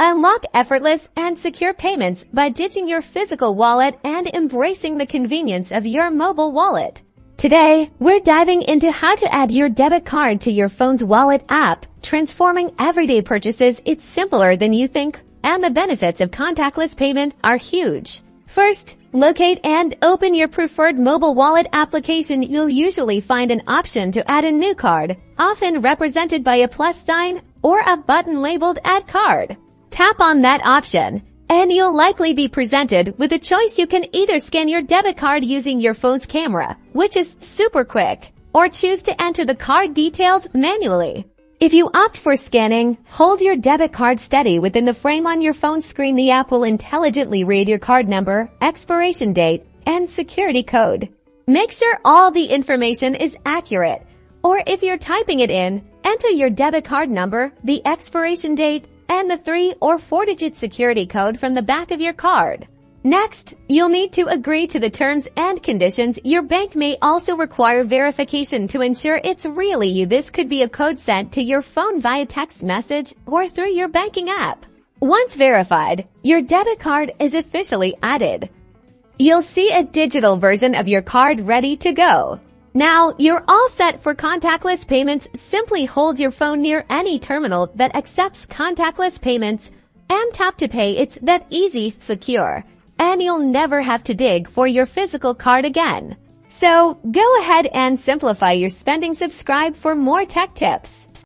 Unlock effortless and secure payments by ditching your physical wallet and embracing the convenience of your mobile wallet. Today, we're diving into how to add your debit card to your phone's wallet app, transforming everyday purchases. It's simpler than you think, and the benefits of contactless payment are huge. First, locate and open your preferred mobile wallet application. You'll usually find an option to add a new card, often represented by a plus sign or a button labeled Add Card. Tap on that option, and you'll likely be presented with a choice. You can either scan your debit card using your phone's camera, which is super quick, or choose to enter the card details manually. If you opt for scanning, hold your debit card steady within the frame on your phone screen. The app will intelligently read your card number, expiration date, and security code. Make sure all the information is accurate, or if you're typing it in, enter your debit card number, the expiration date, and the 3 or 4-digit security code from the back of your card. Next, you'll need to agree to the terms and conditions. Your bank may also require verification to ensure it's really you. This could be a code sent to your phone via text message or through your banking app. Once verified, your debit card is officially added. You'll see a digital version of your card ready to go. Now, you're all set for contactless payments. Simply hold your phone near any terminal that accepts contactless payments and tap to pay. It's that easy, secure, and you'll never have to dig for your physical card again. So, go ahead and simplify your spending. Subscribe for more tech tips.